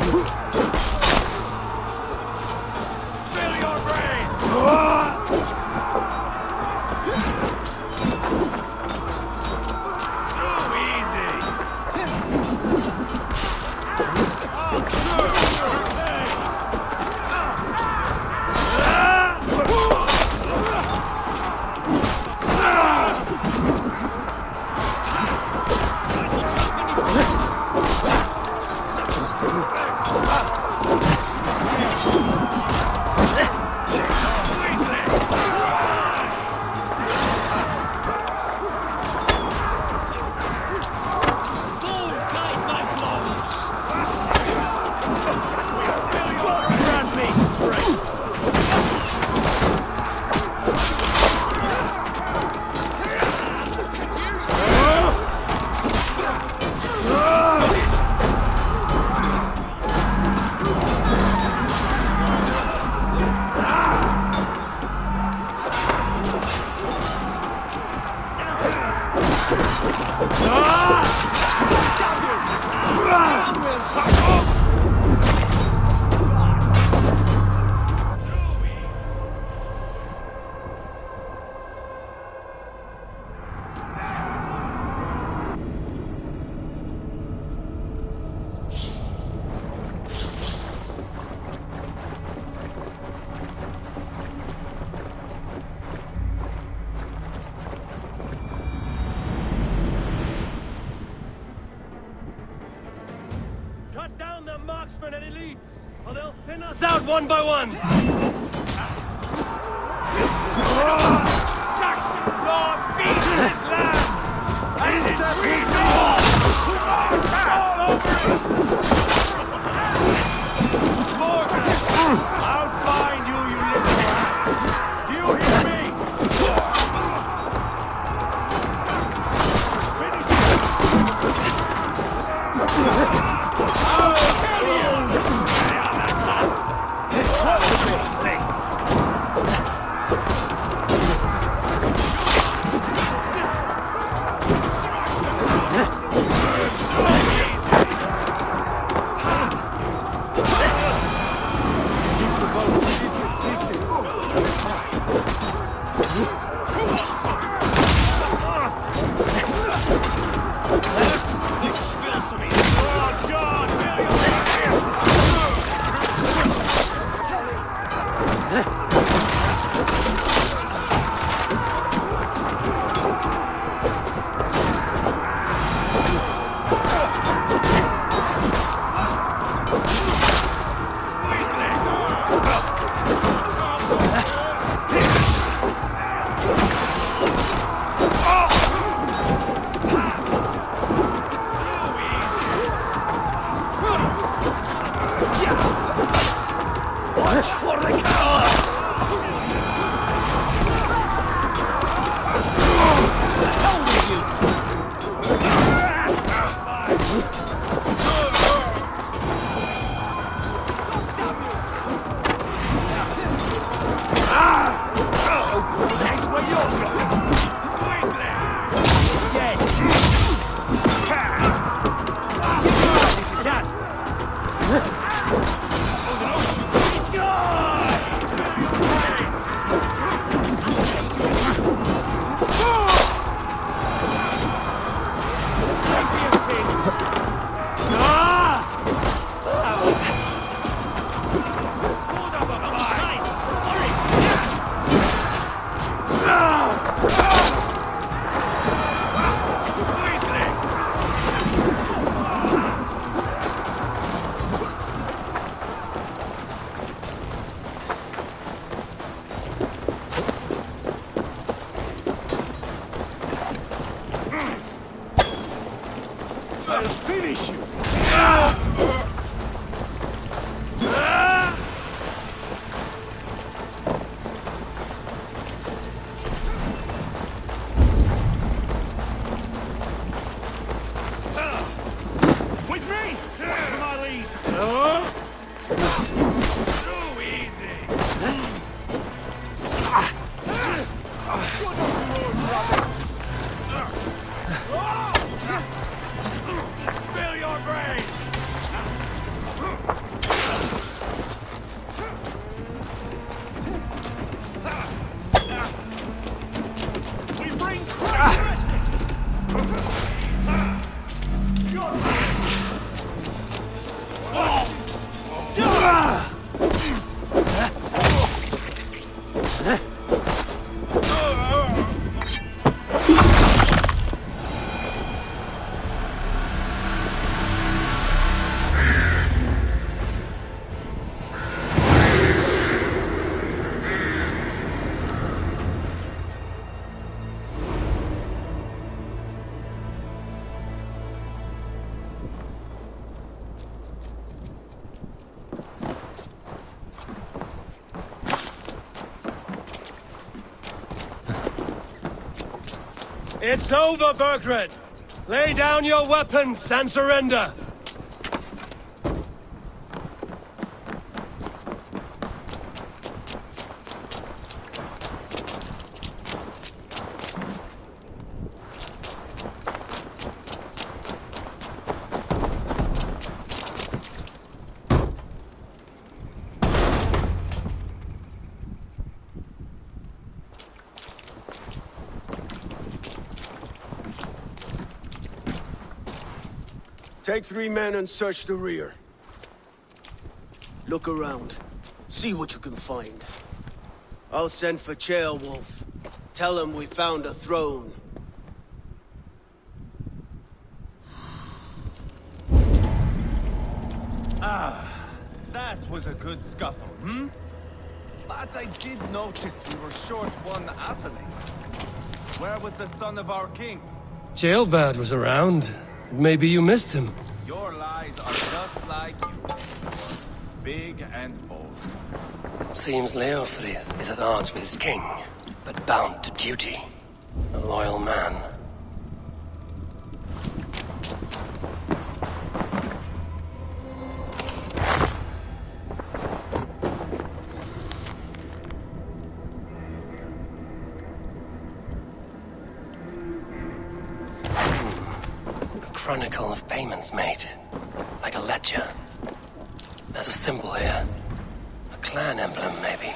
Spill your brains! Too easy! Cut down the marksmen and elites, or they'll thin us out one by one! Saxon Lord feeds his land! And his people! All over it! I'll find you, you little rat! Do you hear me? I'll finish you! With me! To my lead! Too easy! Spill your brains! It's over, Burgred! Lay down your weapons and surrender! Take 3 men and search the rear. Look around. See what you can find. I'll send for Ceolwulf. Tell him we found a throne. Ah, that was a good scuffle, hmm? But I did notice we were short one athelate. Where was the son of our king? Ceolbad was around. Maybe you missed him. Your lies are just like you. Big and bold. Seems Leofrith is at odds with his king, but bound to duty. A loyal man. Chronicle of payments made. Like a ledger. There's a symbol here. A clan emblem, maybe.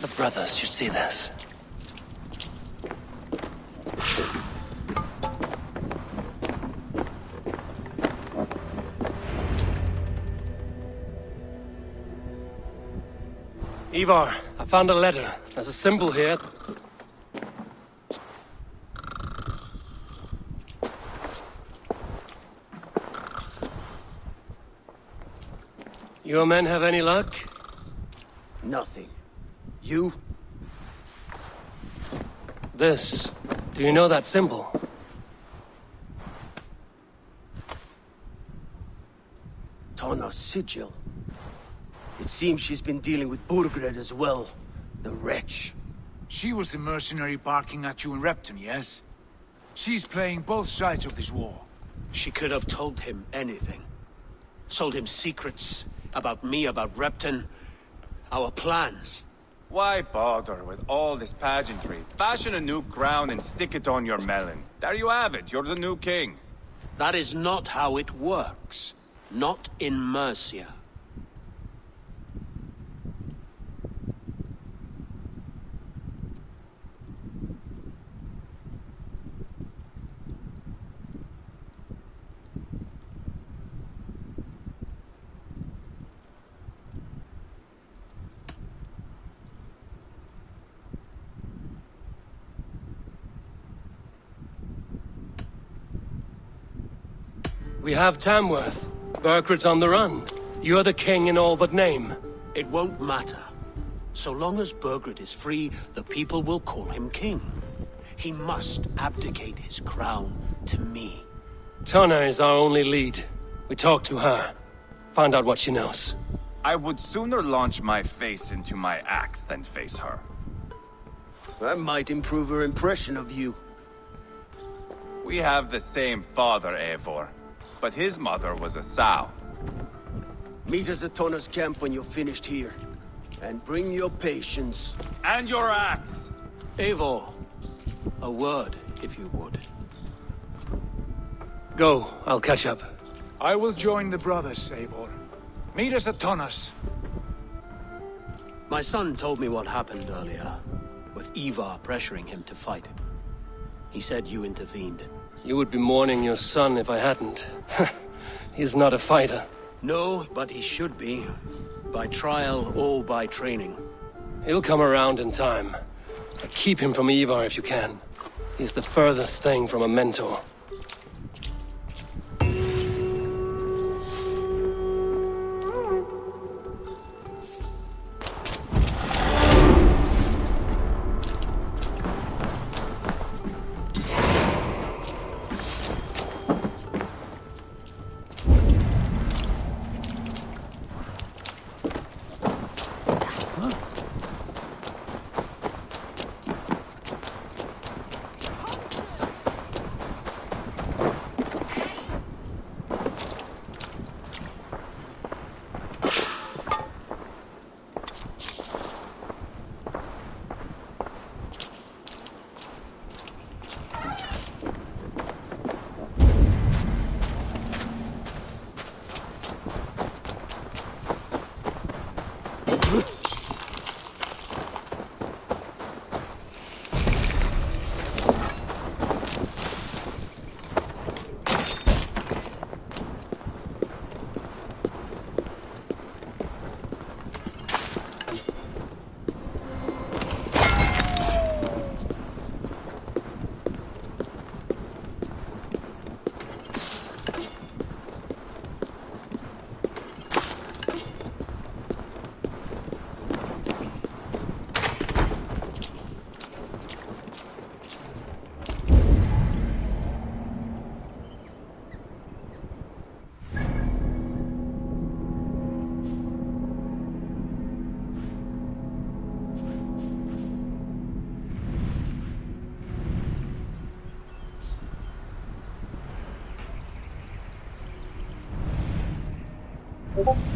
The brothers should see this. Ivar, I found a letter. There's a symbol here. Your men have any luck? Nothing. You? This. Do you know that symbol? Tana's sigil. It seems she's been dealing with Burgred as well. The wretch. She was the mercenary barking at you in Repton, yes? She's playing both sides of this war. She could have told him anything. Sold him secrets about me, about Repton, our plans. Why bother with all this pageantry? Fashion a new crown and stick it on your melon. There you have it, you're the new king. That is not how it works. Not in Mercia. We have Tamworth. Burgred's on the run. You're the king in all but name. It won't matter. So long as Burgred is free, the people will call him king. He must abdicate his crown to me. Tana is our only lead. We talk to her. Find out what she knows. I would sooner launch my face into my axe than face her. That might improve her impression of you. We have the same father, Eivor. But his mother was a sow. Meet us at Tana's camp when you're finished here. And bring your patience. And your axe! Eivor, a word, if you would. Go, I'll catch up. I will join the brothers, Eivor. Meet us at Tana's. My son told me what happened earlier, with Ivar pressuring him to fight. He said you intervened. You would be mourning your son if I hadn't. He's not a fighter. No, but he should be. By trial or by training. He'll come around in time. But keep him from Ivar if you can. He's the furthest thing from a mentor. you.